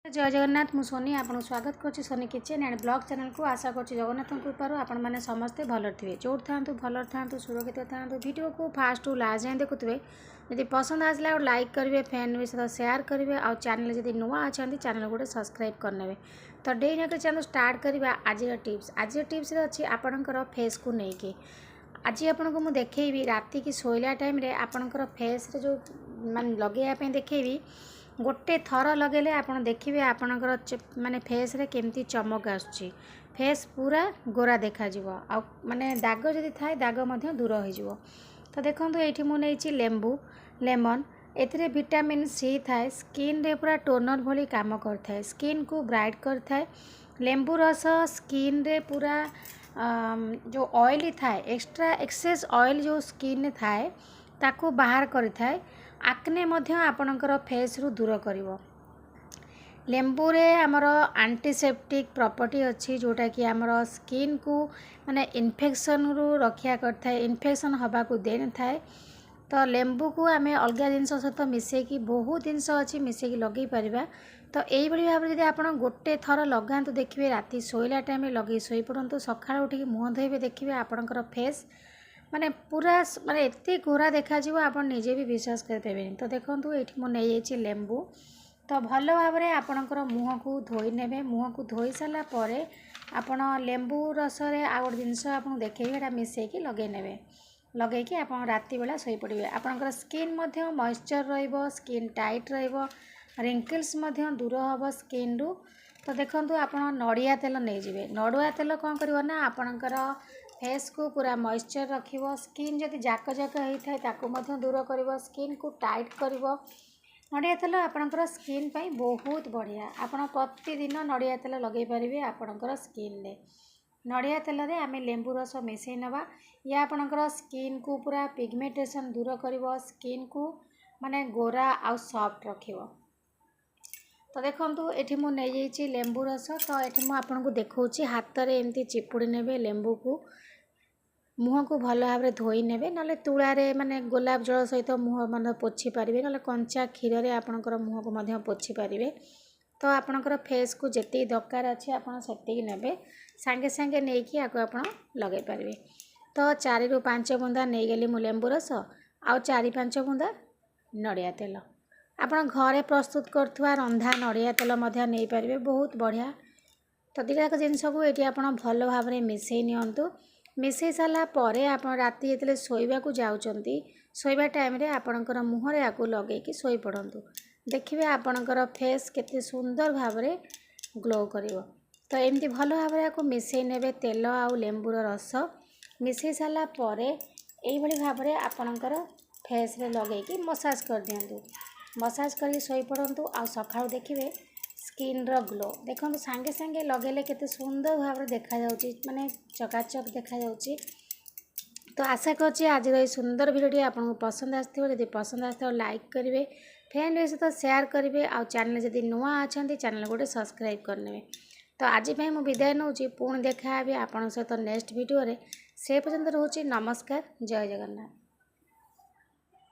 जय जगन्नाथ मु सोनी आपन स्वागत करछि Soni kitchen and blog channel को। आशा करछि जगन्नाथ कृपारू आपण माने समस्ते भल थे जो थांतु भल थांतु सुरक्षित थांतु। वीडियो को फास्ट टू लास्ट जाए देखुवे यदि पसंद आसला लाइक करेंगे फैन सहित शेयर करेंगे और चैनल जब नुआ अच्छा चैनल गोटे सब्सक्राइब करने। तो डे ना चैनल स्टार्ट करवा आज टिप्स अच्छी आपणकर फेस को लेकिन आज आपन को मुझे देखी राति की शोला टाइम आपणकर फेस जो मान लगे देखी गोटे थर लगेले आपन देखिए आपणकर माने फेस रे केमती चमक आसुची फेस पूरा गोरा देखा जीवो आ माने दाग जदि थाए दाग मध्य दूर हो जीवो। तो देखंतु एठी मु नेछि लेंबू लेमन एथिरे विटामिन सी थाए स्किन रे पूरा टोनर भली काम करथाए स्किन को ब्राइट करथाए। लेंबू रस स्किन रे पूरा जो ऑयली थाए एक्सेस ऑयल जो स्किन रे थाए ताकू बाहर करथाए। आक्ने मध्य आपणकर फेस रु दूर करिवो। लेंबू रे हमर एंटीसेप्टिक प्रॉपर्टी अच्छी जोटा कि हमर स्किन को माने इन्फेक्शन रु रक्षा करथाए इन्फेक्शन हवा को दे न थाए। तो लेंबू को आम अलग जिनस सहित मिसेकी बहुत जिनस अच्छी मिसेकी लगे पारिबा। तो यही भाव जब आप गोटे थर लगातु देखिए राति शोला टाइम लगे शोई पड़तु सका उठिक मुँह धोबे देखिए आपणकर फेस माने पूरा माने एते गोरा देखा जीव आप निजे भी विश्वास करें। तो देखो ये मुझे लेंबू तो भल भाव में आपणकर मुँह को धोई ने मुँह को धोई सारा पर आपण लेंबू रस आ गए जिनस आप देखे मिसेकी लगे ने लगे कि आप राति बेला शोई पड़े आपणकर स्किन मॉइस्चर रहिबो स्किन टाइट रहिबो रिंकल्स दूर हम स्किन रु। तो देखो आप नड़िया तेल नहीं जाए नड़ुआ तेल कौन कर ना आपणकर फेस को पूरा मॉइस्चर रखिबो स्किन जदि जाक जाक होता है ताकू दूर कर स्किन को टाइट कर नड़िया तेल आपणकर स्किन पाई बहुत बढ़िया। आपड़ प्रतिदिन नड़िया तेल लगे पारे आपणकर स्किन रे नड़िया तेल रे आमे लेंबू रस मिसई नवा या आपणकर स्किन को पूरा पिगमेंटेशन दूर कर स्किन को माने गोरा आउ सॉफ्ट रखिबो। तो देखो ये मुझे लेंबू रस तो ये मुझे देखा हाथ में एमती चिपुड़ी ने लेंबू को मुँह को भल भाव में धोई ने ना तुलार माने गोलाप जल सहित मुँह मन पोछि पारे ना कंचा क्षीर में आपणकर मुँह को पोछि पारे। तो आपणकर फेस को जी दरकार अच्छे आपड़ी ने सांगे सांगे नहीं आप लगे पारे। तो 4 ରୁ 5 बुंदा नहीं गली मु लेंबू रस आउ 4-5 बुंदा नड़िया तेल आपन घरे प्रस्तुत करथुआ रंधा नड़िया तेल नहीं पारे बहुत बढ़िया। तो दुटाक जिनस को ये आप भल भाव में मिसई नियंतु मिसई सारा पर आप राति जो शोवा को जाऊँगी शोवा टाइम रे आपणकर मुहर आपको लगे शोई पड़तु देखिए आपणकर फेस केते सुंदर भाव में ग्लो करिवो। तो एमती भल भाव में आपको मिसई ने तेल आउ लेंबूर रस मिसई सारा पर यही भाव में आपणकर फेस रे लगे मसाज कर दिंतु मसाज कर शोई पड़तु आ सका देखिए स्किन रो ग्लो देखो सांगे सांगे लगेले केते सुंदर भाव में देखा जाउची माने चकाचक देखा जाउची। तो आशा करछि आज ये सुंदर वीडियोटी आपको पसंद आसथिबो यदि पसंद आसथिबो लाइक करेंगे फ्रेंड सहित शेयर करेंगे आ चैनल जदि नुआ अच्छा चैनल गोटे सब्सक्राइब करने। तो आज मु विदाय नौ पुणी देखा आपन सहित नेक्स्ट वीडियो रे से पर्यंत रोची नमस्कार जय जगन्नाथ।